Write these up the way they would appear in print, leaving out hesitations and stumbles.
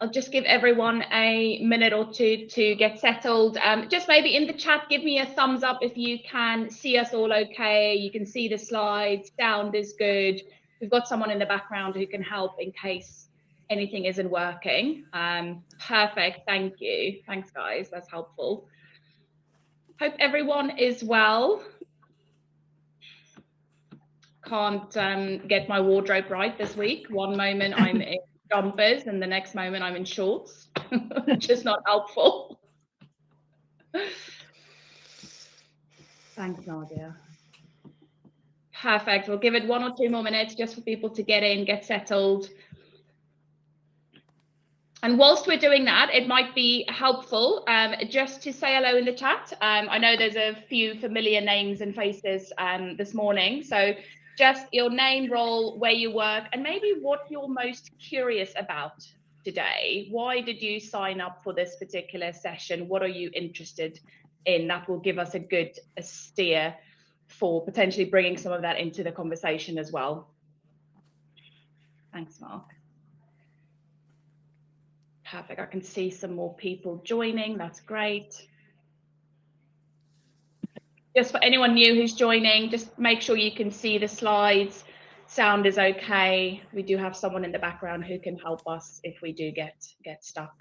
I'll just give everyone a minute or two to get settled. Just maybe in the chat, give me a thumbs up if you can see us all okay. You can see the slides, sound is good. We've got someone in the background who can help in case anything isn't working. Perfect, thank you. Thanks, guys, that's helpful. Hope everyone is well. Can't get my wardrobe right this week. One moment I'm in jumpers and the next moment I'm in shorts. Just not helpful. Thanks, Nadia. Perfect. We'll give it 1 or 2 more minutes just for people to get in, get settled. And whilst we're doing that, it might be helpful just to say hello in the chat. I know there's a few familiar names and faces this morning. So just your name, role, where you work, and maybe what you're most curious about today. Why did you sign up for this particular session? What are you interested in? That will give us a good steer for potentially bringing some of that into the conversation as well. Thanks, Mark. Perfect. I can see some more people joining. That's great. Just for anyone new who's joining, just make sure you can see the slides. Sound is okay. We do have someone in the background who can help us if we do get stuck.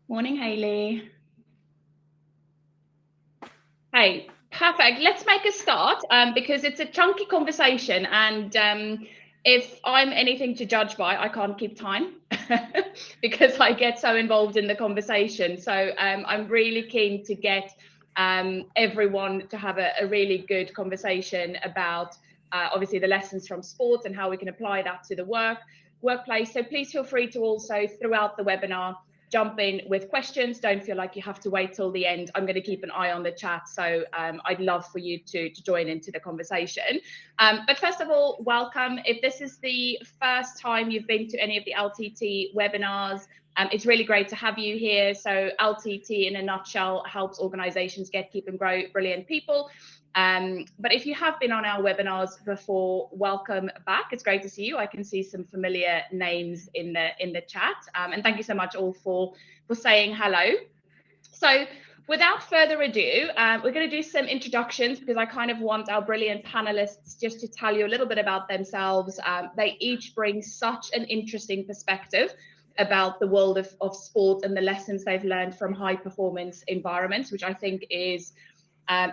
Morning, Hayley. Hey, perfect. Let's make a start because it's a chunky conversation, and if I'm anything to judge by, I can't keep time because I get so involved in the conversation. So I'm really keen to get everyone to have a really good conversation about obviously the lessons from sports and how we can apply that to the workplace. So please feel free to also throughout the webinar jump in with questions. Don't feel like you have to wait till the end. I'm going to keep an eye on the chat, so I'd love for you to join into the conversation. But first of all, welcome. If this is the first time you've been to any of the LTT webinars, it's really great to have you here. So LTT in a nutshell helps organizations get, keep and grow brilliant people. But if you have been on our webinars before, welcome back. It's great to see you. I can see some familiar names in the chat. And thank you so much all for saying hello. So without further ado, we're going to do some introductions because I kind of want our brilliant panelists just to tell you a little bit about themselves. They each bring such an interesting perspective about the world of sport and the lessons they've learned from high performance environments, which I think is,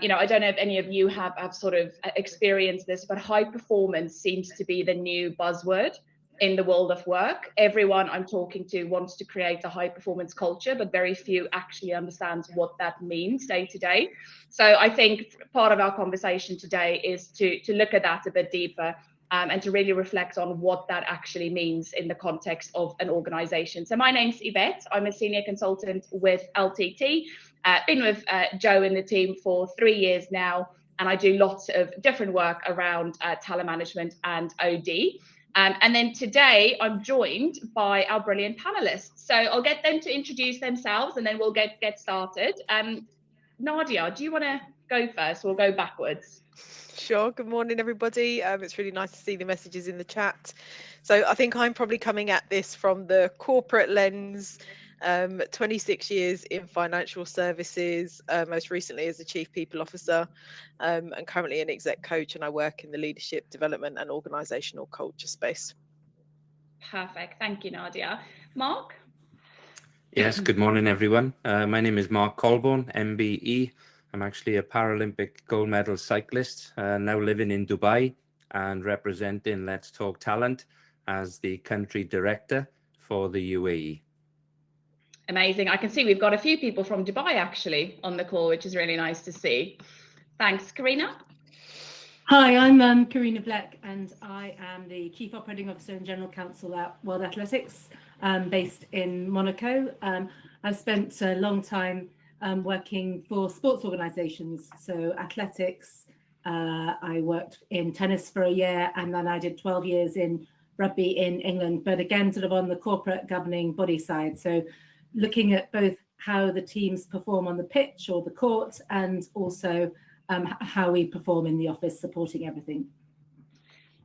you know, I don't know if any of you have sort of experienced this, but high performance seems to be the new buzzword in the world of work. Everyone I'm talking to wants to create a high performance culture, but very few actually understands what that means day to day. So I think part of our conversation today is to look at that a bit deeper and to really reflect on what that actually means in the context of an organization. So my name's Yvette. I'm a senior consultant with LTT. Been with Joe and the team for 3 years now, and I do lots of different work around talent management and OD. And then today I'm joined by our brilliant panelists. So I'll get them to introduce themselves and then we'll get started. Nadia, do you want to go first? We'll go backwards. Sure. Good morning, everybody. It's really nice to see the messages in the chat. So I think I'm probably coming at this from the corporate lens. 26 years in financial services, most recently as a chief people officer, and currently an exec coach, and I work in the leadership development and organisational culture space. Perfect. Thank you, Nadia. Mark? Yes, good morning, everyone. My name is Mark Colborne, MBE. I'm actually a Paralympic gold medal cyclist, now living in Dubai and representing Let's Talk Talent as the country director for the UAE. Amazing. I can see we've got a few people from Dubai actually on the call, which is really nice to see. Thanks. Karina? Hi, I'm Karina Bleck, and I am the Chief Operating Officer and General Counsel at World Athletics, based in Monaco. I've spent a long time working for sports organisations, so athletics. I worked in tennis for a year, and then I did 12 years in rugby in England, but again, sort of on the corporate governing body side. So looking at both how the teams perform on the pitch or the court, and also how we perform in the office, supporting everything.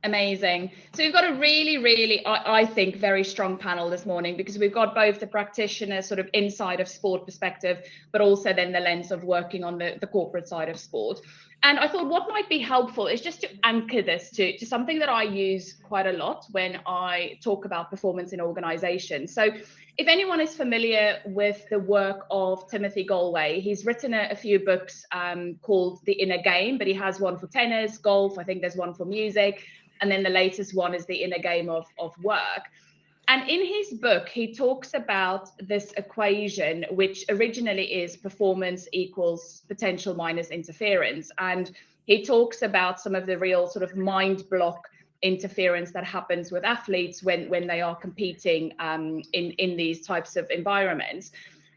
Amazing. So we've got a really, I think, very strong panel this morning, because we've got both the practitioner sort of inside of sport perspective, but also then the lens of working on the corporate side of sport. And I thought what might be helpful is just to anchor this to something that I use quite a lot when I talk about performance in organizations. So if anyone is familiar with the work of Timothy Galway, he's written a few books called The Inner Game, but he has one for tennis, golf, I think there's one for music. And then the latest one is The Inner Game of Work. And in his book, he talks about this equation, which originally is performance equals potential minus interference. And he talks about some of the real sort of mind block interference that happens with athletes when they are competing in these types of environments.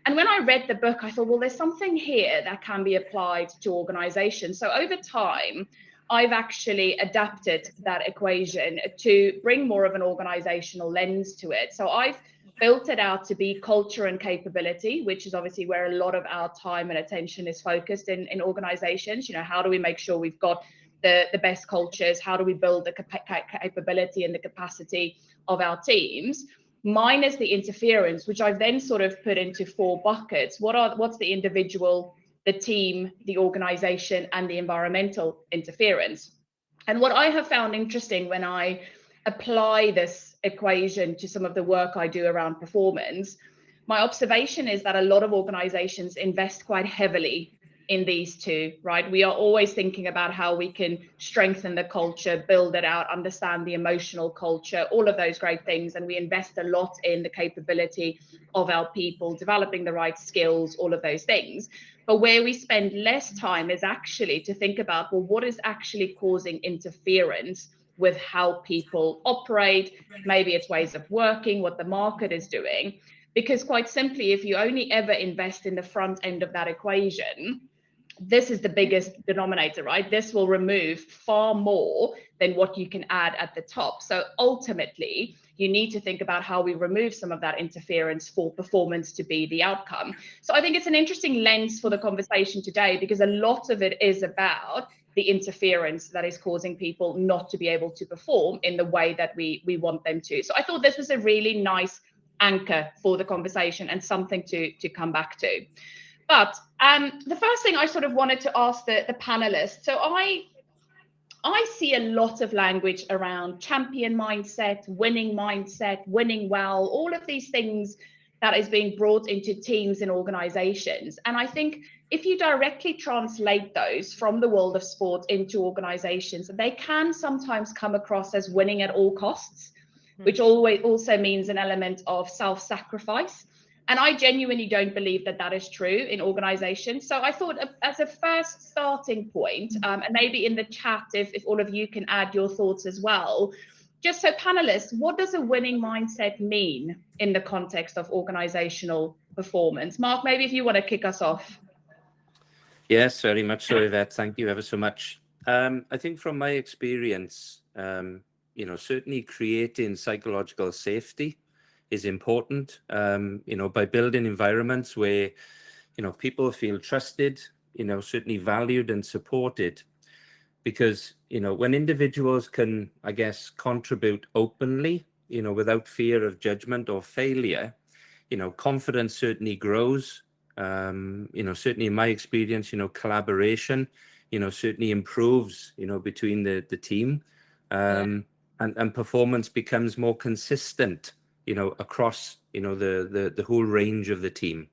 And when I read the book, I thought, well, there's something here that can be applied to organizations. So over time, I've actually adapted that equation to bring more of an organizational lens to it. So I've built it out to be culture and capability, which is obviously where a lot of our time and attention is focused in organizations. You know, how do we make sure we've got the best cultures? How do we build the capability and the capacity of our teams? Minus the interference, which I've then sort of put into 4 buckets. What's the individual, the team, the organization, and the environmental interference? And what I have found interesting when I apply this equation to some of the work I do around performance, my observation is that a lot of organizations invest quite heavily in these two, right? We are always thinking about how we can strengthen the culture, build it out, understand the emotional culture, all of those great things. And we invest a lot in the capability of our people, developing the right skills, all of those things. But where we spend less time is actually to think about, well, what is actually causing interference with how people operate? Maybe it's ways of working, what the market is doing. Because quite simply, if you only ever invest in the front end of that equation, this is the biggest denominator, right? This will remove far more than what you can add at the top. So ultimately, you need to think about how we remove some of that interference for performance to be the outcome. So I think it's an interesting lens for the conversation today, because a lot of it is about the interference that is causing people not to be able to perform in the way that we want them to. So I thought this was a really nice anchor for the conversation and something to come back to. But the first thing I sort of wanted to ask the panelists, so I see a lot of language around champion mindset, winning well, all of these things that is being brought into teams and organizations. And I think if you directly translate those from the world of sport into organizations, they can sometimes come across as winning at all costs, which also means an element of self-sacrifice. And I genuinely don't believe that that is true in organizations. So I thought as a first starting point, and maybe in the chat, if all of you can add your thoughts as well, just so panelists, what does a winning mindset mean in the context of organizational performance? Mark, maybe if you want to kick us off. Yes, very much so, Yvette. Thank you ever so much. I think from my experience, certainly creating psychological safety is important, by building environments where, people feel trusted, certainly valued and supported. Because, when individuals can, I guess, contribute openly, without fear of judgment or failure, confidence certainly grows. Certainly in my experience, collaboration, certainly improves, between the team, and performance becomes more consistent, across, the whole range of the team.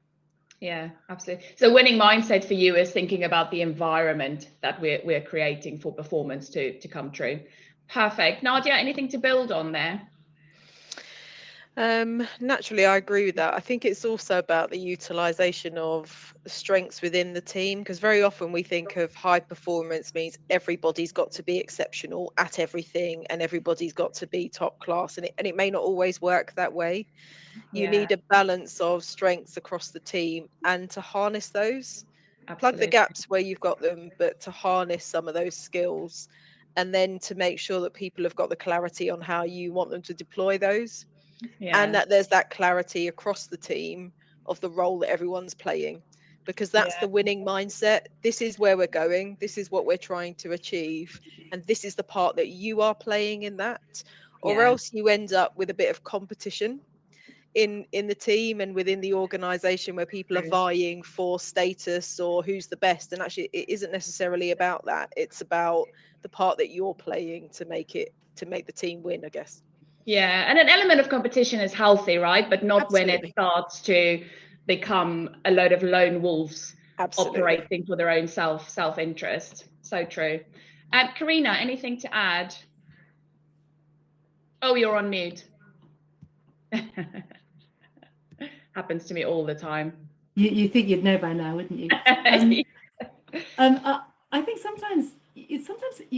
Yeah, absolutely. So winning mindset for you is thinking about the environment that we're creating for performance to come true. Perfect. Nadia, anything to build on there? Naturally, I agree with that. I think it's also about the utilization of strengths within the team, because very often we think of high performance means everybody's got to be exceptional at everything and everybody's got to be top class, and it may not always work that way. You need a balance of strengths across the team, and to harness those, plug the gaps where you've got them, but to harness some of those skills, and then to make sure that people have got the clarity on how you want them to deploy those. And that there's that clarity across the team of the role that everyone's playing. because that's the winning mindset. This is where we're going. This is what we're trying to achieve. And this is the part that you are playing in that. Or else you end up with a bit of competition in the team and within the organization, where people are vying for status or who's the best. And actually it isn't necessarily about that. It's about the part that you're playing to make the team win, I guess. Yeah, and an element of competition is healthy, right? But not Absolutely. when it starts to become a load of lone wolves operating for their own self-interest. So true. Karina, anything to add? Oh, you're on mute. Happens to me all the time. You think you'd know by now, wouldn't you? I think sometimes you've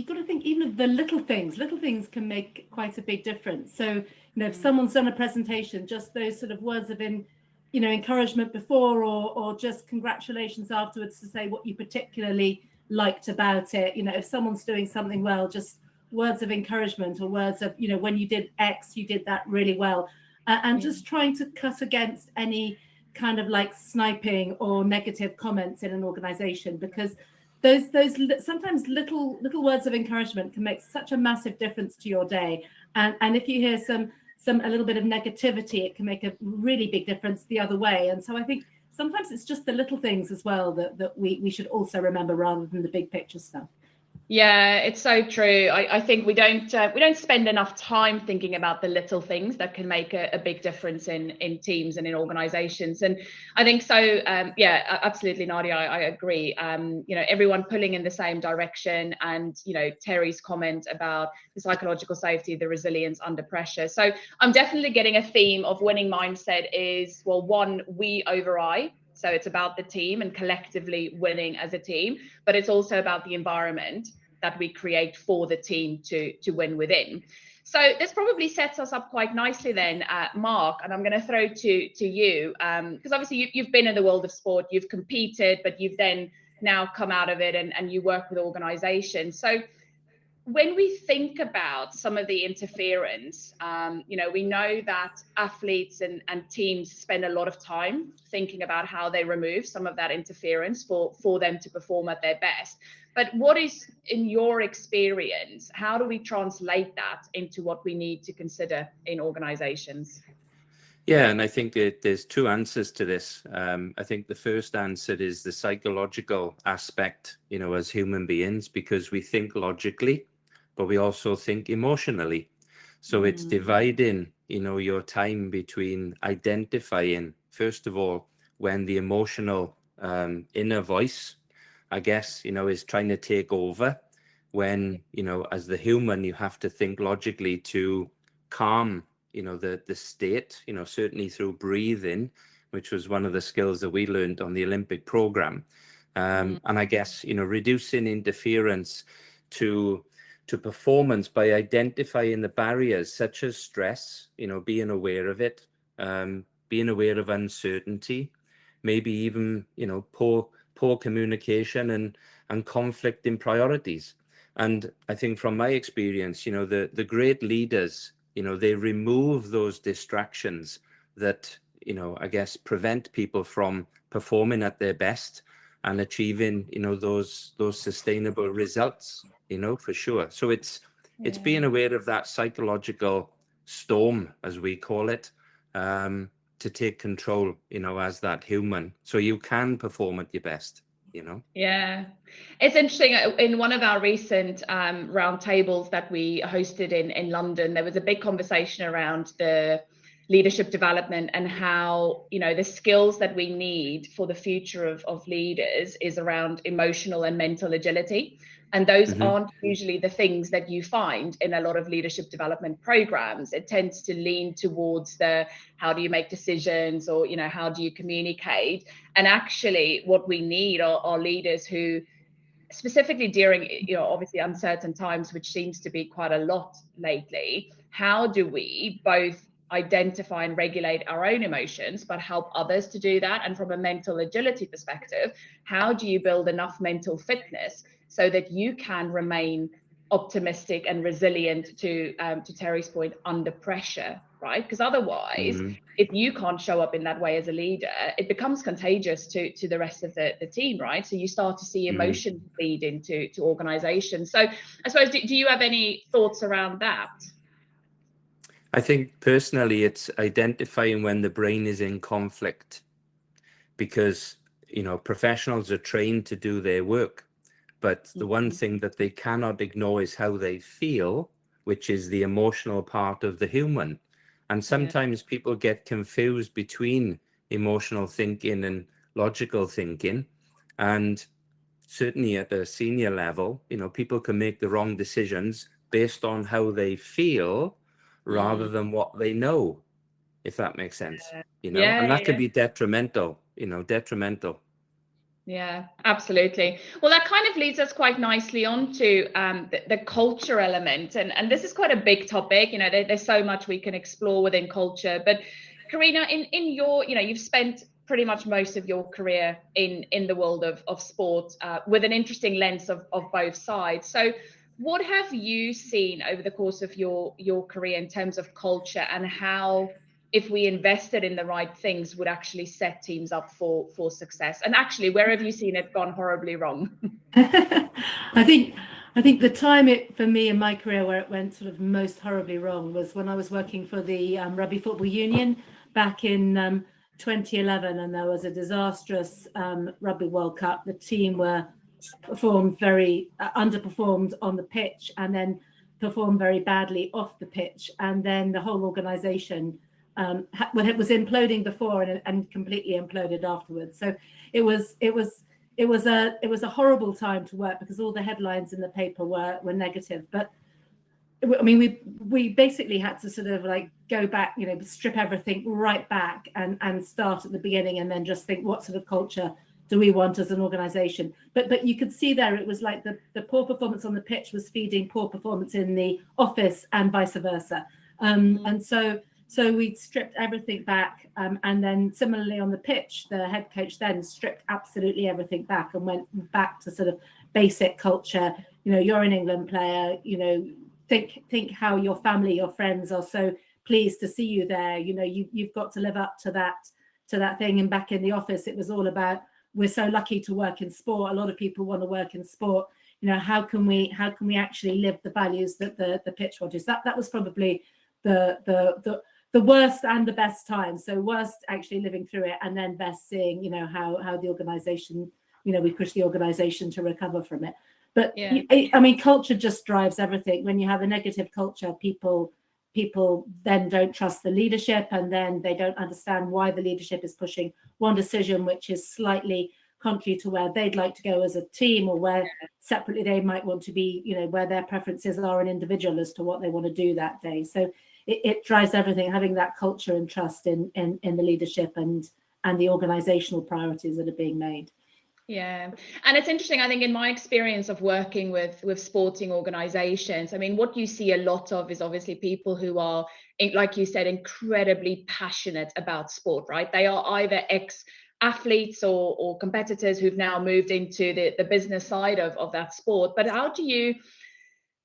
got to think even of the little things. Little things can make quite a big difference. So, if someone's done a presentation, just those sort of words of encouragement before, or just congratulations afterwards to say what you particularly liked about it. If someone's doing something well, just words of encouragement, or words of, when you did X, you did that really well. And just trying to cut against any kind of like sniping or negative comments in an organization, because those sometimes little words of encouragement can make such a massive difference to your day. And if you hear a little bit of negativity, it can make a really big difference the other way. And so I think sometimes it's just the little things as well that we should also remember, rather than the big picture stuff. Yeah, it's so true. I think we don't spend enough time thinking about the little things that can make a big difference in teams and in organizations. And I think so. Yeah, absolutely, Nadia. I agree. Everyone pulling in the same direction, and Terry's comment about the psychological safety, the resilience under pressure. So I'm definitely getting a theme of winning mindset is, well, one, we over I. So it's about the team and collectively winning as a team, but it's also about the environment that we create for the team to win within. So this probably sets us up quite nicely then, Mark, and I'm going to throw to you, because obviously you've been in the world of sport, you've competed, but you've then now come out of it and you work with organizations. So when we think about some of the interference, we know that athletes and teams spend a lot of time thinking about how they remove some of that interference for them to perform at their best. But what is, in your experience, how do we translate that into what we need to consider in organizations? Yeah, and I think there's two answers to this. I think the first answer is the psychological aspect, as human beings, because we think logically, but we also think emotionally. So it's dividing, your time between identifying, first of all, when the emotional inner voice, I guess, is trying to take over, when, as the human, you have to think logically to calm, the state, certainly through breathing, which was one of the skills that we learned on the Olympic program. And I guess, reducing interference to performance by identifying the barriers such as stress, being aware of it, being aware of uncertainty, maybe even, poor communication and conflict in priorities. And I think from my experience, the great leaders, they remove those distractions that, I guess, prevent people from performing at their best and achieving, those sustainable results, for sure. So it's being aware of that psychological storm, as we call it, to take control, as that human, so you can perform at your best. Yeah, it's interesting. In one of our recent roundtables that we hosted in London, there was a big conversation around the leadership development and how, the skills that we need for the future of leaders is around emotional and mental agility. And those aren't usually the things that you find in a lot of leadership development programs. It tends to lean towards the how do you make decisions, or, how do you communicate? And actually what we need are leaders who, specifically during, obviously uncertain times, which seems to be quite a lot lately, how do we both identify and regulate our own emotions, but help others to do that? And from a mental agility perspective, how do you build enough mental fitness so that you can remain optimistic and resilient, to Terry's point, under pressure right? Because otherwise, if you can't show up in that way as a leader, it becomes contagious to the rest of the team, right? So you start to see emotion feed into organizations. So I suppose, do you have any thoughts around that? I think personally, it's identifying when the brain is in conflict, because, you know, professionals are trained to do their work, but the one thing that they cannot ignore is how they feel, which is the emotional part of the human. And sometimes people get confused between emotional thinking and logical thinking. And certainly at a senior level, you know, people can make the wrong decisions based on how they feel rather than what they know, if that makes sense, you know, and that could be detrimental, you know, detrimental. Yeah, absolutely. Well, that kind of leads us quite nicely on to the culture element. And this is quite a big topic. You know, there's so much we can explore within culture. But Karina, in your, you know, you've spent pretty much most of your career in the world of sport with an interesting lens of both sides. So what have you seen over the course of your career in terms of culture, and how, if we invested in the right things, would actually set teams up for success? And actually, where have you seen it gone horribly wrong? I think the time for me in my career where it went sort of most horribly wrong was when I was working for the Rugby Football Union back in 2011, and there was a disastrous Rugby World Cup. The team were performed very underperformed on the pitch, and then performed very badly off the pitch, and then the whole organisation well, it was imploding before and completely imploded afterwards. So it was a horrible time to work, because all the headlines in the paper were negative. But I mean, we basically had to sort of like go back, you know, strip everything right back and start at the beginning, and then just think, what sort of culture do we want as an organization? But you could see there, it was like the poor performance on the pitch was feeding poor performance in the office, and vice versa. And so we stripped everything back, and then similarly on the pitch, the head coach then stripped absolutely everything back and went back to sort of basic culture. You know, you're an England player, you know, think how your family, your friends are so pleased to see you there. You know, you've got to live up to that thing. And back in the office, it was all about, we're so lucky to work in sport. A lot of people want to work in sport. You know, how can we actually live the values that the pitch wants? That was probably the worst and the best time. So worst actually living through it, and then best seeing, you know, how the organization, you know, we push the organization to recover from it. But I mean, culture just drives everything. When you have a negative culture, people then don't trust the leadership, and then they don't understand why the leadership is pushing one decision which is slightly contrary to where they'd like to go as a team, or where separately they might want to be, you know, where their preferences are an individual as to what they want to do that day. So it drives everything, having that culture and trust in the leadership and the organizational priorities that are being made. Yeah, and it's interesting, I think, in my experience of working with sporting organizations, I mean, what you see a lot of is obviously people who are, like you said, incredibly passionate about sport, right? They are either ex-athletes or competitors who've now moved into the business side of that sport. But how do you,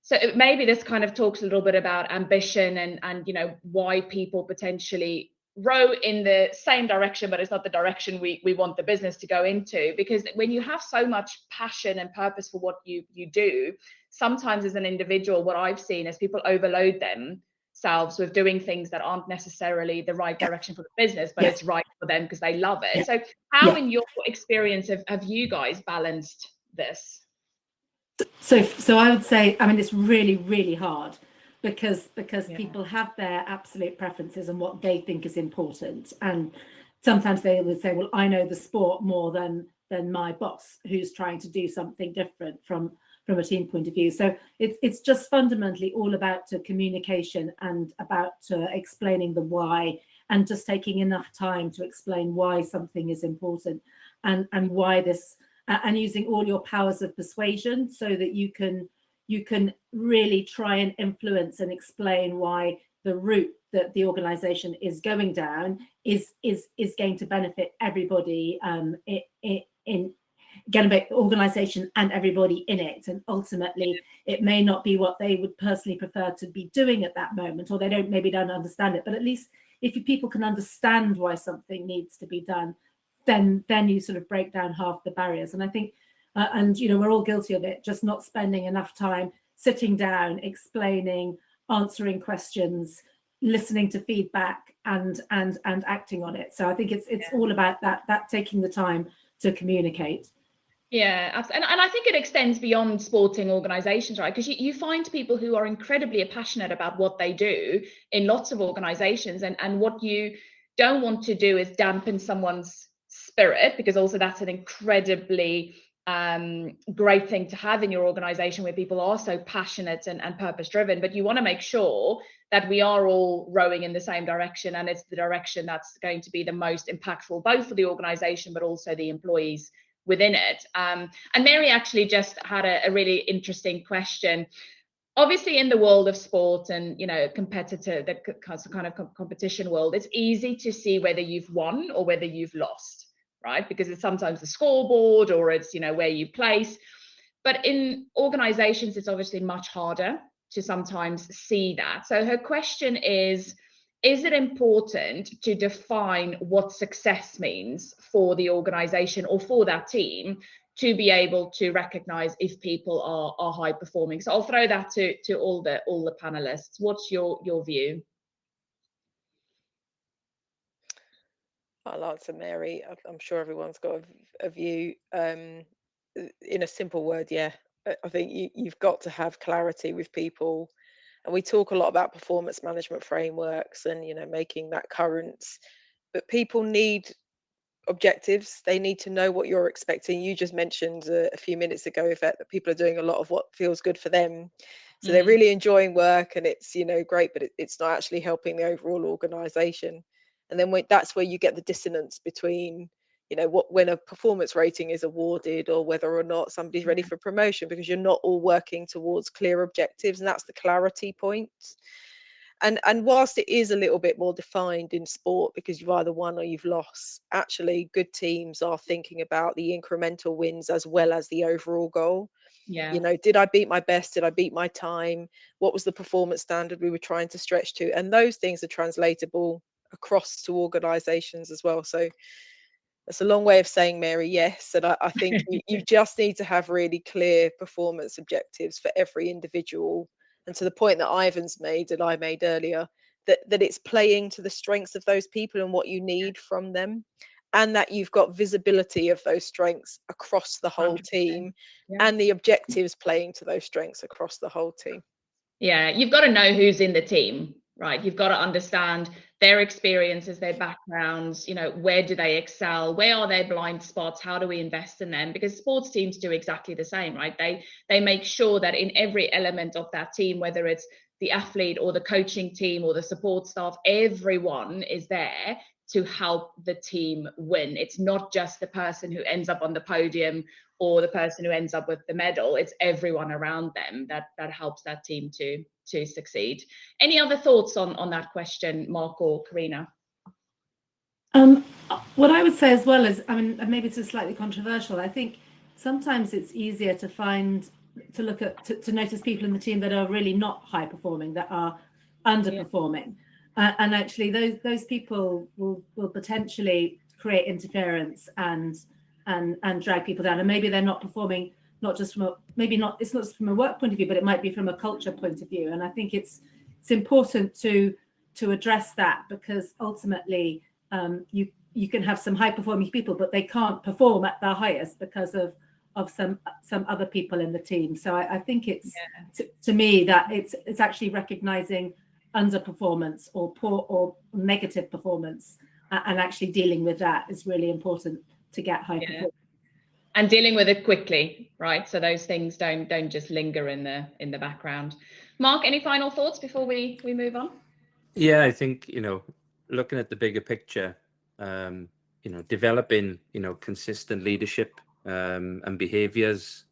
so maybe this kind of talks a little bit about ambition and you know, why people potentially row in the same direction, but it's not the direction we want the business to go into. Because when you have so much passion and purpose for what you do, sometimes as an individual, what I've seen is people overload themselves with doing things that aren't necessarily the right direction for the business, but it's right for them because they love it. So how, in your experience, have you guys balanced this? So I would say, I mean, it's really, really hard, because people have their absolute preferences and what they think is important. And sometimes they would say, well, I know the sport more than my boss, who's trying to do something different from a team point of view. So it's just fundamentally all about communication and about explaining the why, and just taking enough time to explain why something is important, and why this, and using all your powers of persuasion, so that you can really try and influence and explain why the route that the organization is going down is going to benefit everybody in get about the organization and everybody in it. And ultimately, it may not be what they would personally prefer to be doing at that moment, or they maybe don't understand it. But at least if people can understand why something needs to be done, then you sort of break down half the barriers. And I think, and you know, we're all guilty of it, just not spending enough time sitting down, explaining, answering questions, listening to feedback, and acting on it. So I think it's all about that taking the time to communicate. Yeah, and I think it extends beyond sporting organizations, right? Because you find people who are incredibly passionate about what they do in lots of organizations, and what you don't want to do is dampen someone's spirit, because also that's an incredibly great thing to have in your organization, where people are so passionate and purpose driven. But you want to make sure that we are all rowing in the same direction, and it's the direction that's going to be the most impactful, both for the organization but also the employees within it. And Mary actually just had a really interesting question. Obviously, in the world of sport and, you know, the kind of competition world, it's easy to see whether you've won or whether you've lost, right? Because it's sometimes the scoreboard, or it's, you know, where you place. But in organizations, it's obviously much harder to sometimes see that. So her question is it important to define what success means for the organization or for that team to be able to recognize if people are high performing? So I'll throw that to all the panelists. What's your view? I'll answer, Mary. I'm sure everyone's got a view. In a simple word, yeah. I think you've got to have clarity with people. And we talk a lot about performance management frameworks and, you know, making that current. But people need objectives. They need to know what you're expecting. You just mentioned a few minutes ago, Yvette, that people are doing a lot of what feels good for them. So they're really enjoying work, and it's, you know, great, but it's not actually helping the overall organization. And then that's where you get the dissonance between, you know, when a performance rating is awarded, or whether or not somebody's ready for promotion, because you're not all working towards clear objectives. And that's the clarity point. And whilst it is a little bit more defined in sport, because you've either won or you've lost, actually good teams are thinking about the incremental wins as well as the overall goal. Yeah. You know, did I beat my best? Did I beat my time? What was the performance standard we were trying to stretch to? And those things are translatable across to organizations as well. So that's a long way of saying, Mary, yes. And I think you just need to have really clear performance objectives for every individual. And to the point that Ivan's made, and I made earlier, that it's playing to the strengths of those people and what you need from them, and that you've got visibility of those strengths across the whole 100%. team, Yeah. and the objectives playing to those strengths across the whole team. Yeah, you've got to know who's in the team, right? You've got to understand their experiences, their backgrounds, you know, where do they excel? Where are their blind spots? How do we invest in them? Because sports teams do exactly the same, right? They make sure that in every element of that team, whether it's the athlete or the coaching team or the support staff, everyone is there to help the team win. It's not just the person who ends up on the podium or the person who ends up with the medal. It's everyone around them that helps that team to succeed. Any other thoughts on that question, Mark or Karina? What I would say as well is, I mean, maybe it's slightly controversial. I think sometimes it's easier to look at, to notice people in the team that are really not high performing, that are underperforming. And actually those people will potentially create interference and drag people down. And maybe they're not performing, not just from it's not just from a work point of view, but it might be from a culture point of view. And I think it's important to address that, because ultimately you can have some high performing people, but they can't perform at their highest because of some other people in the team. So I think it's to me that it's actually recognizing underperformance or poor or negative performance, and actually dealing with that is really important to get high performance. And dealing with it quickly, right? So those things don't just linger in the background. Mark, any final thoughts before we move on? Yeah, I think, you know, looking at the bigger picture, you know, developing, you know, consistent leadership and behaviors,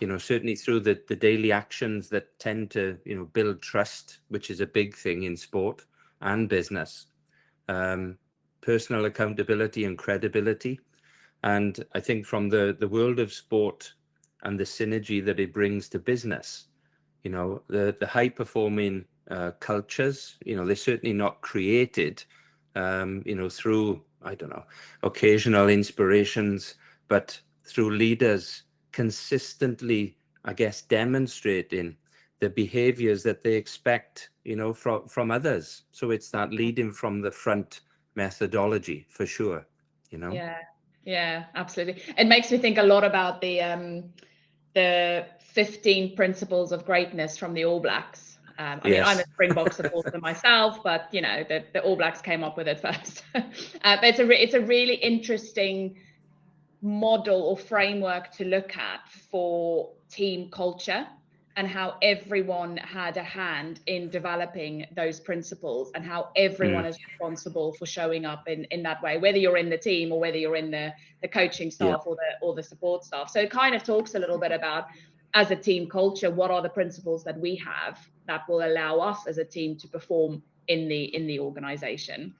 you know, certainly through the daily actions that tend to, you know, build trust, which is a big thing in sport and business. Personal accountability and credibility, And I think from the world of sport and the synergy that it brings to business, you know, the high performing cultures, you know, they're certainly not created, you know, through, I don't know, occasional inspirations, but through leaders consistently, I guess, demonstrating the behaviors that they expect, you know, from others. So it's that leading from the front methodology for sure, you know. Yeah, absolutely. It makes me think a lot about the 15 principles of greatness from the All Blacks. I mean, I'm a Springbok supporter myself, but you know, the All Blacks came up with it first. But it's a really interesting model or framework to look at for team culture, and how everyone had a hand in developing those principles, and how everyone is responsible for showing up in that way, whether you're in the team or whether you're in the coaching staff or the support staff. So it kind of talks a little bit about, as a team culture, what are the principles that we have that will allow us as a team to perform in the organization.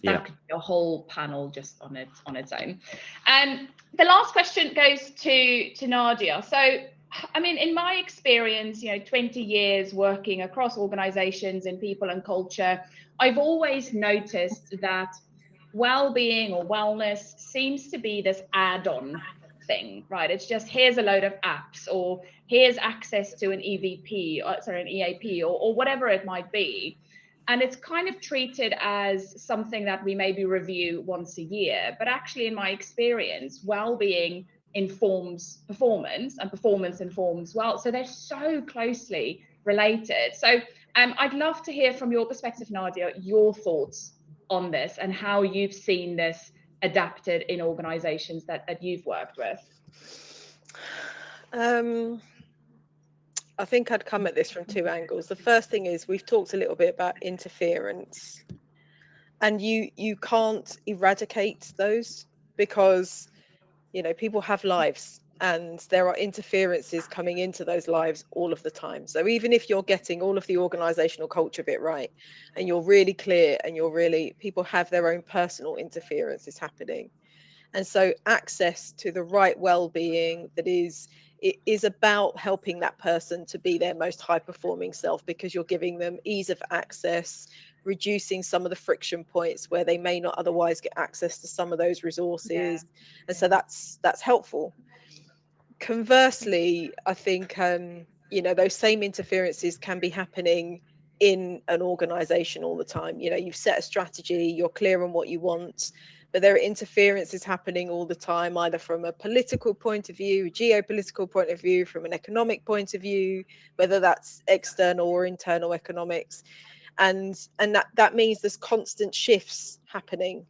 That could be a whole panel just on its own. And the last question goes to Nadia. So, I mean, in my experience, you know, 20 years working across organizations in people and culture, I've always noticed that well-being or wellness seems to be this add-on thing, right? It's just, here's a load of apps, or here's access to an EVP, or sorry, an EAP, or whatever it might be. And it's kind of treated as something that we maybe review once a year. But actually, in my experience, well-being informs performance, and performance informs well. So they're so closely related. So I'd love to hear from your perspective, Nadia, your thoughts on this and how you've seen this adapted in organizations that you've worked with. I think I'd come at this from two angles. The first thing is, we've talked a little bit about interference, and you can't eradicate those, because, you know, people have lives and there are interferences coming into those lives all of the time. So even if you're getting all of the organizational culture bit right, and you're really clear, and people have their own personal interferences happening. And so access to the right well-being it is about helping that person to be their most high performing self, because you're giving them ease of access, reducing some of the friction points where they may not otherwise get access to some of those resources. And so that's helpful. Conversely, I think you know, those same interferences can be happening in an organization all the time. You know, you've set a strategy, you're clear on what you want, but there are interferences happening all the time, either from a political point of view, a geopolitical point of view, from an economic point of view, whether that's external or internal economics. And that means there's constant shifts happening.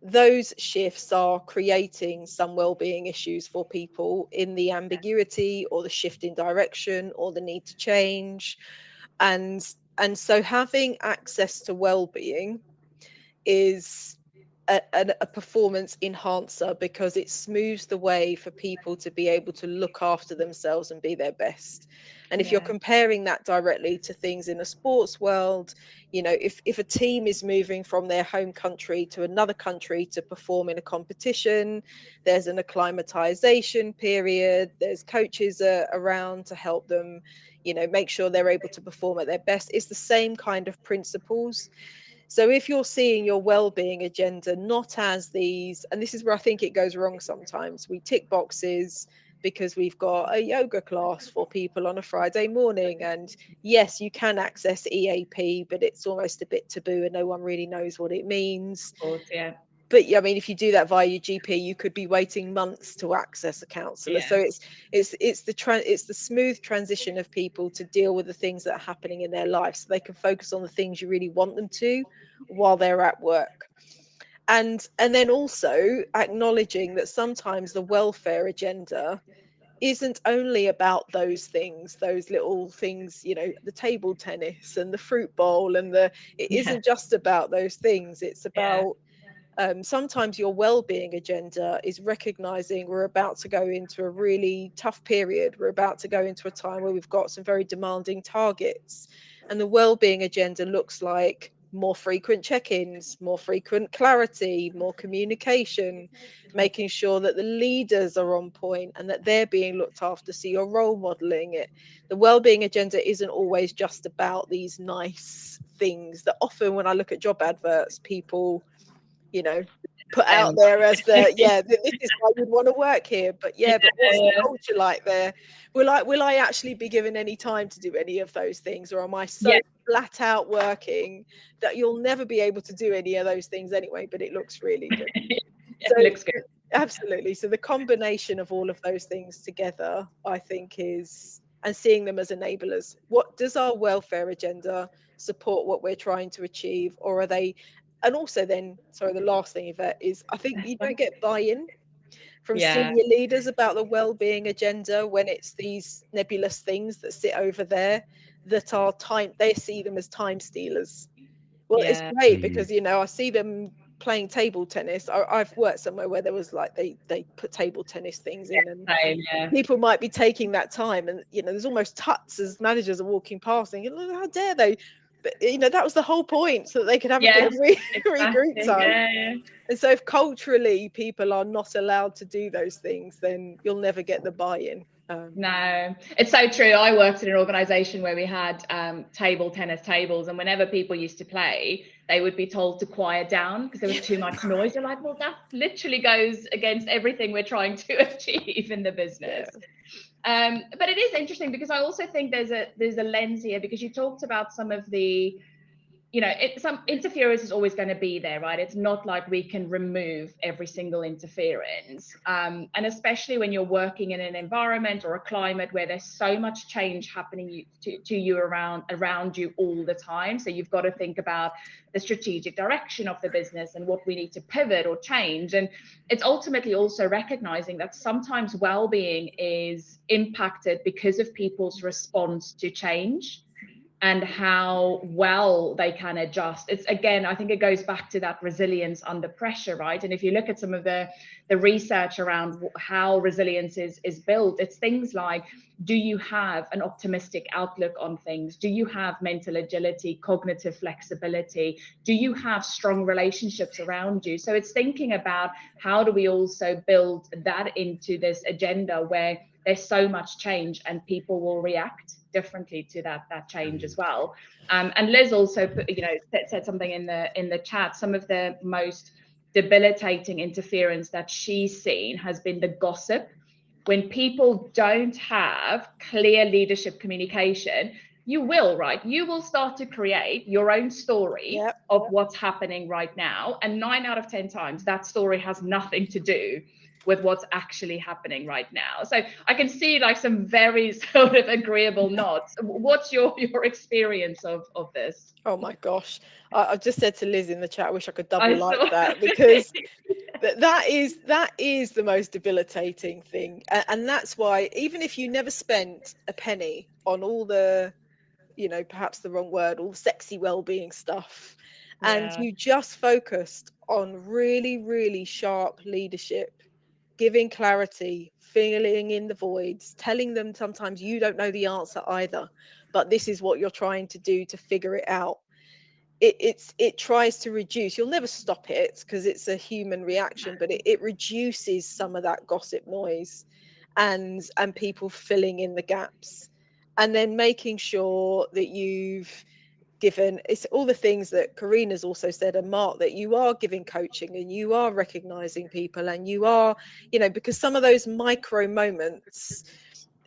Those shifts are creating some well-being issues for people, in the ambiguity or the shift in direction or the need to change. And so having access to well-being is a performance enhancer, because it smooths the way for people to be able to look after themselves and be their best. And if you're comparing that directly to things in a sports world, you know, if a team is moving from their home country to another country to perform in a competition, there's an acclimatization period, there's coaches around to help them, you know, make sure they're able to perform at their best. It's the same kind of principles. So if you're seeing your well-being agenda not as these, and this is where I think it goes wrong sometimes, we tick boxes because we've got a yoga class for people on a Friday morning, and yes, you can access EAP, but it's almost a bit taboo and no one really knows what it means. Of course, yeah. But I mean, if you do that via your GP, you could be waiting months to access a counsellor. So it's the smooth transition of people to deal with the things that are happening in their life, so they can focus on the things you really want them to while they're at work. And then also acknowledging that sometimes the welfare agenda isn't only about those things, those little things, you know, the table tennis and the fruit bowl, and it isn't just about those things. It's about sometimes your well-being agenda is recognizing we're about to go into a really tough period. We're about to go into a time where we've got some very demanding targets, and the well-being agenda looks like more frequent check-ins, more frequent clarity, more communication, making sure that the leaders are on point and that they're being looked after, so you're role modeling it. The wellbeing agenda isn't always just about these nice things that often when I look at job adverts, people, you know, put out there as the this is why you'd want to work here, but but what's the culture like there? Will I actually be given any time to do any of those things, or am I so flat out working that you'll never be able to do any of those things anyway, but it looks really good? It looks good. Absolutely. So the combination of all of those things together, I think, is, and seeing them as enablers. What does our welfare agenda support what we're trying to achieve, or are they? And also then, sorry, the last thing, Yvette, is I think you don't get buy-in from senior leaders about the well-being agenda when it's these nebulous things that sit over there that are they see them as time stealers. Well, it's great because, you know, I see them playing table tennis. I've worked somewhere where there was like they put table tennis things in, and people might be taking that time, and you know, there's almost tuts as managers are walking past and how dare they? But you know, that was the whole point, so that they could have a bit of regroup time. And so if culturally people are not allowed to do those things, then you'll never get the buy-in. No, it's so true. I worked in an organisation where we had table tennis tables, and whenever people used to play, they would be told to quiet down because there was too much noise. They're like, well, that literally goes against everything we're trying to achieve in the business. But it is interesting because I also think there's a lens here, because you talked about some of the, you know, some interference is always going to be there, right? It's not like we can remove every single interference. And especially when you're working in an environment or a climate where there's so much change happening to you around you all the time. So you've got to think about the strategic direction of the business and what we need to pivot or change. And it's ultimately also recognizing that sometimes well-being is impacted because of people's response to change and how well they can adjust. It's, again, I think it goes back to that resilience under pressure, right? And if you look at some of the research around how resilience is built, it's things like, do you have an optimistic outlook on things? Do you have mental agility, cognitive flexibility? Do you have strong relationships around you? So it's thinking about how do we also build that into this agenda where there's so much change and people will react differently to that change as well. And Liz also put, you know, said something in the chat. Some of the most debilitating interference that she's seen has been the gossip. When people don't have clear leadership communication, you will start to create your own story of what's happening right now, and 9 out of 10 times that story has nothing to do with what's actually happening right now. So I can see like some very sort of agreeable nods. What's your experience of this? Oh my gosh. I just said to Liz in the chat, I wish I could double like that, because that is the most debilitating thing. And that's why, even if you never spent a penny on all the, you know, perhaps the wrong word, all the sexy well-being stuff, and you just focused on really, really sharp leadership, giving clarity, filling in the voids, telling them sometimes you don't know the answer either, but this is what you're trying to do to figure it out. It tries to reduce, you'll never stop it because it's a human reaction, but it reduces some of that gossip noise and people filling in the gaps, and then making sure that you've given, it's all the things that Karina's also said, and Mark, that you are giving coaching and you are recognizing people, and you are, you know, because some of those micro moments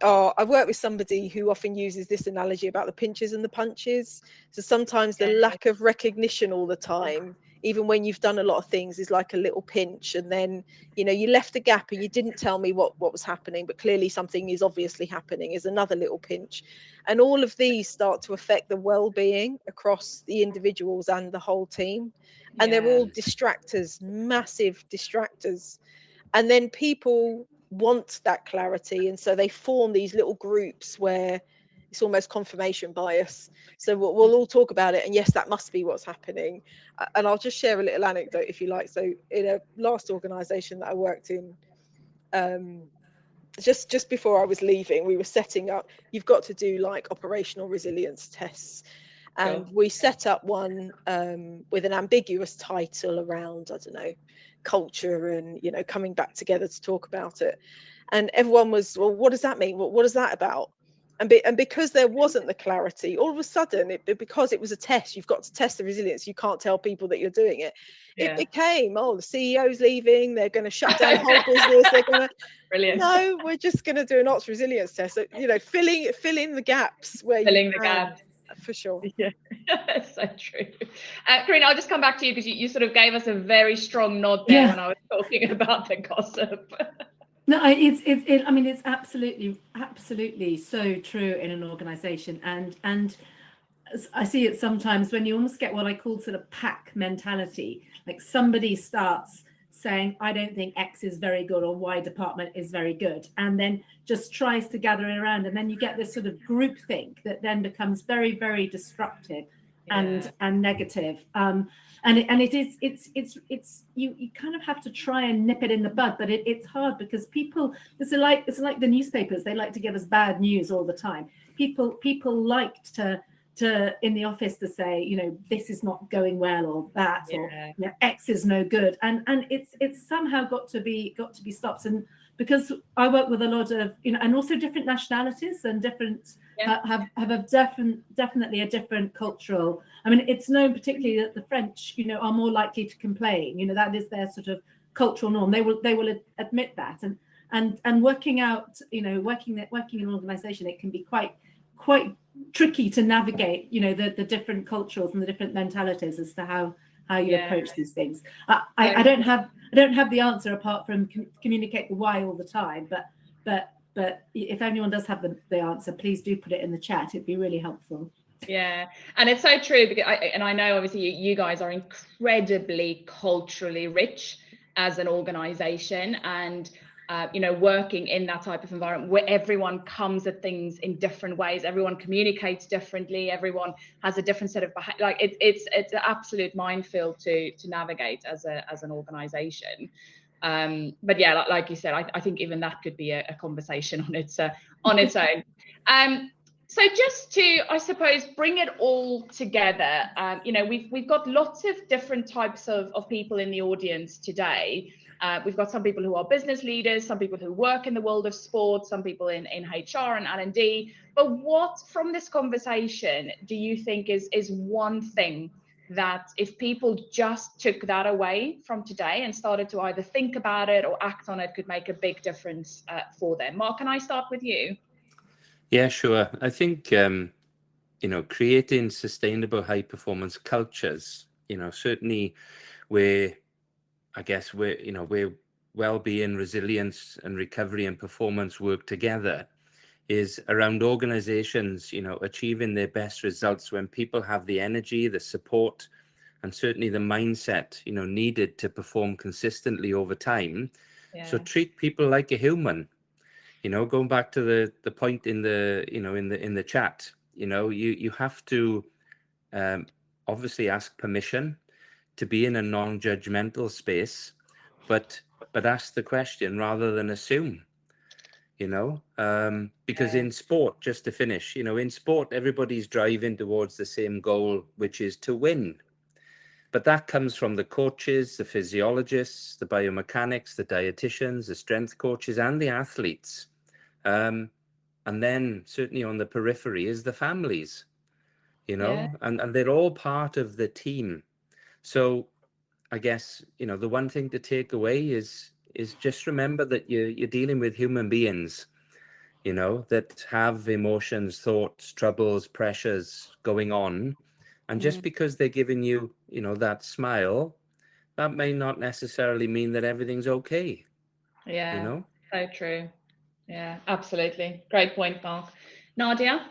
are, I work with somebody who often uses this analogy about the pinches and the punches. So sometimes the lack of recognition all the time, even when you've done a lot of things, is like a little pinch, and then, you know, you left a gap and you didn't tell me what was happening, but clearly something is obviously happening, is another little pinch. And all of these start to affect the well-being across the individuals and the whole team, and they're all distractors, massive distractors. And then people want that clarity, and so they form these little groups where it's almost confirmation bias. So we'll all talk about it, and yes, that must be what's happening. And I'll just share a little anecdote if you like. So in a last organization that I worked in, just before I was leaving, we were setting up, you've got to do like operational resilience tests, And Sure. we set up one with an ambiguous title around, I don't know, culture and, you know, coming back together to talk about it. And everyone was, well, what does that mean? What is that about? And because there wasn't the clarity, all of a sudden, because it was a test, you've got to test the resilience. You can't tell people that you're doing it. It became, oh, the CEO's leaving. They're going to shut down the whole business. They're going to, Brilliant. no, we're just going to do an ops resilience test. So, you know, fill in the gaps where Filling you the can, gap. for sure. Yeah, so true. Karina, I'll just come back to you because you sort of gave us a very strong nod there when I was talking about the gossip. No, I mean, it's absolutely so true in an organisation, and I see it sometimes when you almost get what I call sort of pack mentality. Like somebody starts saying, I don't think X is very good or Y department is very good, and then just tries to gather it around, and then you get this sort of groupthink that then becomes very, very destructive and negative. And it's you kind of have to try and nip it in the bud, but it's hard because people, it's like the newspapers, they like to give us bad news all the time. People liked to in the office to say, you know, this is not going well, or that, or you know, X is no good, and it's somehow got to be stopped. And because I work with a lot of, you know, and also different nationalities and different have definitely a different cultural. I mean, it's known particularly that the French, you know, are more likely to complain. You know, that is their sort of cultural norm. They will admit that, and working out, you know, working in an organisation, it can be quite tricky to navigate, you know, the different cultures and the different mentalities as to how you approach these things. I don't have the answer apart from communicate the why all the time, but if anyone does have the answer, please do put it in the chat. It'd be really helpful. Yeah, and it's so true, because I know obviously you guys are incredibly culturally rich as an organization, and you know, working in that type of environment where everyone comes at things in different ways, everyone communicates differently, everyone has a different set of behavior. Like it's an absolute minefield to navigate as an organization. But yeah, like you said, I think even that could be a conversation on its own. So just to, I suppose, bring it all together, you know, we've got lots of different types of people in the audience today. We've got some people who are business leaders, some people who work in the world of sport, some people in HR and L&D. But what from this conversation do you think is one thing that if people just took that away from today and started to either think about it or act on it, could make a big difference for them? Mark, can I start with you? Yeah, sure. I think, you know, creating sustainable high performance cultures, you know, certainly where, I guess, where well-being, resilience and recovery and performance work together, is around organizations, you know, achieving their best results when people have the energy, the support, and certainly the mindset, you know, needed to perform consistently over time. So treat people like a human. You know, going back to the point in the, you know, in the chat, you know, you have to obviously ask permission to be in a non-judgmental space, but ask the question rather than assume, you know, because in sport, just to finish, you know, in sport, everybody's driving towards the same goal, which is to win. But that comes from the coaches, the physiologists, the biomechanics, the dietitians, the strength coaches, and the athletes. And then certainly on the periphery is the families, you know, and they're all part of the team. So I guess, you know, the one thing to take away is just remember that you're dealing with human beings, you know, that have emotions, thoughts, troubles, pressures going on. And just because they're giving you, you know, that smile, that may not necessarily mean that everything's okay. Yeah, you know? so true. Yeah, absolutely. Great point, Mark. Nadia?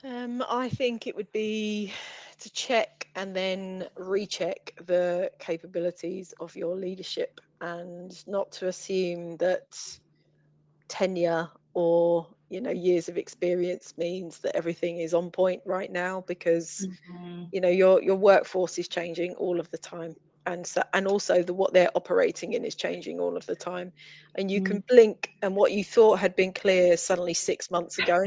I think it would be to check and then recheck the capabilities of your leadership, and not to assume that tenure or, you know, years of experience means that everything is on point right now, because you know, your workforce is changing all of the time, and so, and also what they're operating in is changing all of the time, and you can blink and what you thought had been clear suddenly 6 months ago.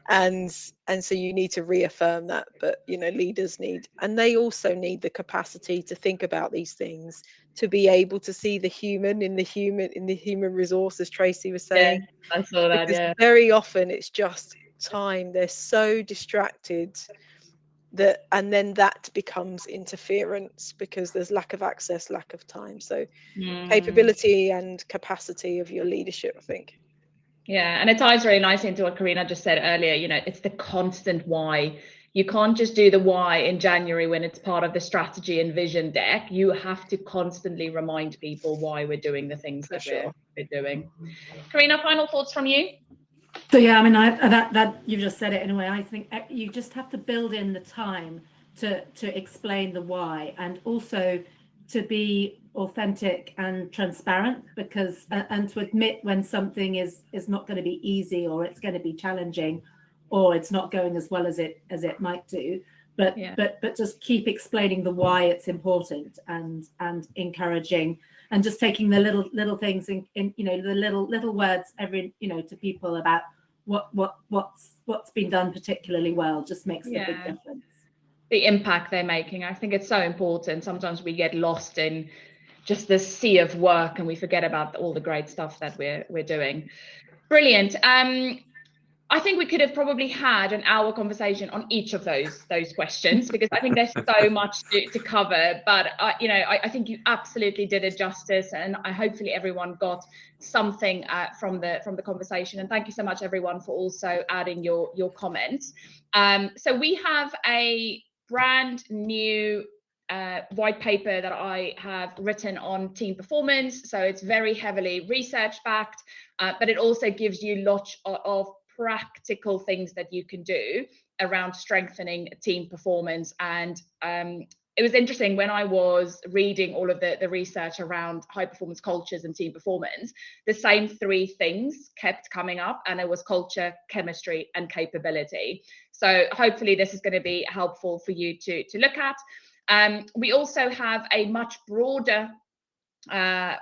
and so you need to reaffirm that. But leaders need, and they also need the capacity to think about these things, to be able to see the human in the human resource, as Tracy was saying. I saw that. Because Yeah. very often it's just time. They're so distracted and then that becomes interference because there's lack of access, lack of time. So capability and capacity of your leadership, I think. Yeah, and it ties really nicely into what Karina just said earlier. It's the constant why. You can't just do the why in January when it's part of the strategy and vision deck. You have to constantly remind people why we're doing the things that we're doing. Karina, final thoughts from you? So yeah, I mean, that you've just said it in a way. I think you just have to build in the time to explain the why, and also to be authentic and transparent, because and to admit when something is not going to be easy, or it's going to be challenging, or it's not going as well as it might do. But just keep explaining the why it's important, and encouraging, and just taking the little things in the little words to people about what's been done particularly well just makes a big difference. The impact they're making, I think it's so important. Sometimes we get lost in just the sea of work and we forget about all the great stuff that we're doing. Brilliant. I think we could have probably had an hour conversation on each of those questions, because I think there's so much to cover. But I think you absolutely did it justice, and hopefully everyone got something from the conversation. And thank you so much, everyone, for also adding your comments. So we have a brand new white paper that I have written on team performance. So it's very heavily research backed, but it also gives you lots of practical things that you can do around strengthening team performance. And it was interesting when I was reading all of the research around high performance cultures and team performance, the same three things kept coming up, and it was culture, chemistry, and capability. So hopefully this is going to be helpful for you to look at. We also have a much broader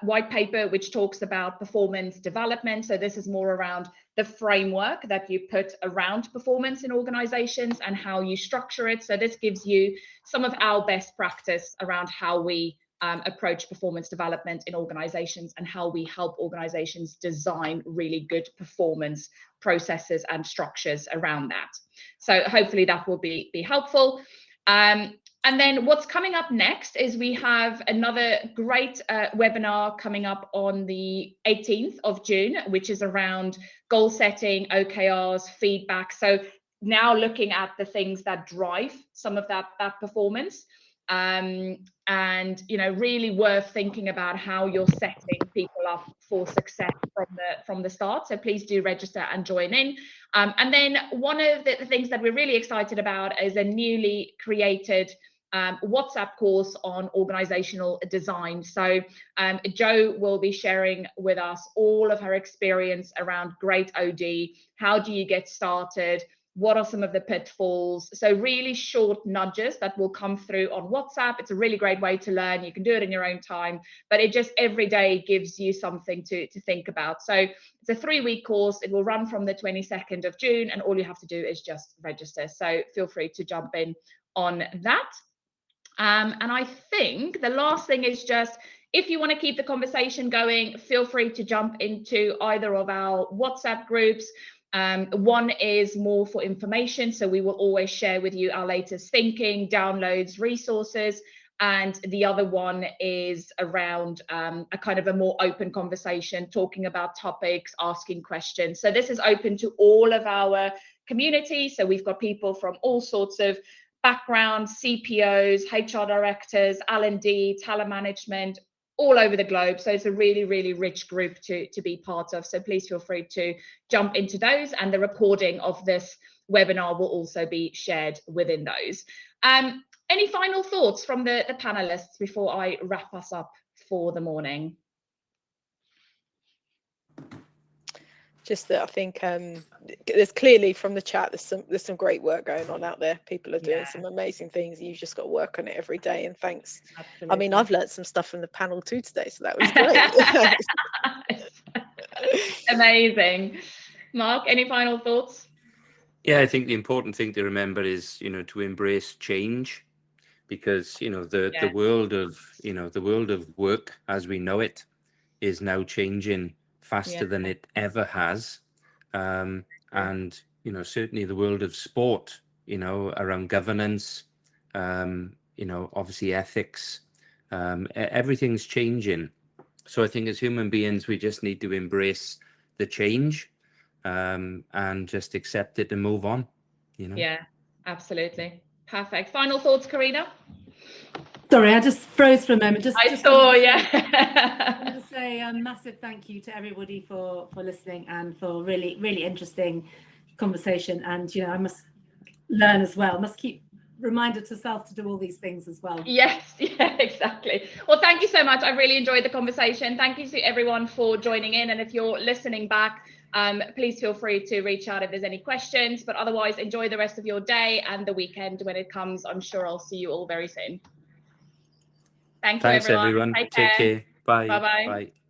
white paper which talks about performance development. So this is more around the framework that you put around performance in organizations and how you structure it. So this gives you some of our best practice around how we approach performance development in organizations, and how we help organizations design really good performance processes and structures around that. So hopefully that will be helpful. And then what's coming up next is we have another great webinar coming up on the 18th of June, which is around goal setting, OKRs, feedback. So now looking at the things that drive some of that performance, and really worth thinking about how you're setting people up for success from the start. So please do register and join in. And then one of the things that we're really excited about is a newly created WhatsApp course on organizational design. So Jo will be sharing with us all of her experience around great OD. How do you get started? What are some of the pitfalls? So really short nudges that will come through on WhatsApp. It's a really great way to learn. You can do it in your own time, but it just every day gives you something to think about. So it's a 3-week course. It will run from the 22nd of June, and all you have to do is just register. So feel free to jump in on that. And I think the last thing is just, if you want to keep the conversation going, feel free to jump into either of our WhatsApp groups. One is more for information, so we will always share with you our latest thinking, downloads, resources. And the other one is around a kind of a more open conversation, talking about topics, asking questions. So this is open to all of our community. So we've got people from all sorts of backgrounds, CPOs, HR directors, L&D, talent management, all over the globe. So it's a really, really rich group to be part of. So please feel free to jump into those, and the recording of this webinar will also be shared within those. Any final thoughts from the panelists before I wrap us up for the morning? Just that I think there's clearly from the chat there's some great work going on out there. People are doing some amazing things. You've just got to work on it every day. And thanks. Absolutely. I mean, I've learned some stuff from the panel too today, so that was great. Amazing. Mark, any final thoughts? Yeah, I think the important thing to remember is, to embrace change, because, the world of, the world of work as we know it is now changing faster than it ever has. And, certainly the world of sport, around governance, obviously ethics, everything's changing. So I think as human beings, we just need to embrace the change, and just accept it and move on. Yeah, absolutely. Perfect. Final thoughts, Karina? Sorry, I just froze for a moment. I saw, I yeah. want to say a massive thank you to everybody for listening and for really, really interesting conversation. And, I must learn as well. Must keep reminder to self to do all these things as well. Yes, yeah, exactly. Well, thank you so much. I really enjoyed the conversation. Thank you to everyone for joining in. And if you're listening back, please feel free to reach out if there's any questions. But otherwise, enjoy the rest of your day and the weekend when it comes. I'm sure I'll see you all very soon. Thanks, Thanks, everyone. everyone. Take Take care. care. Bye. Bye-bye. Bye.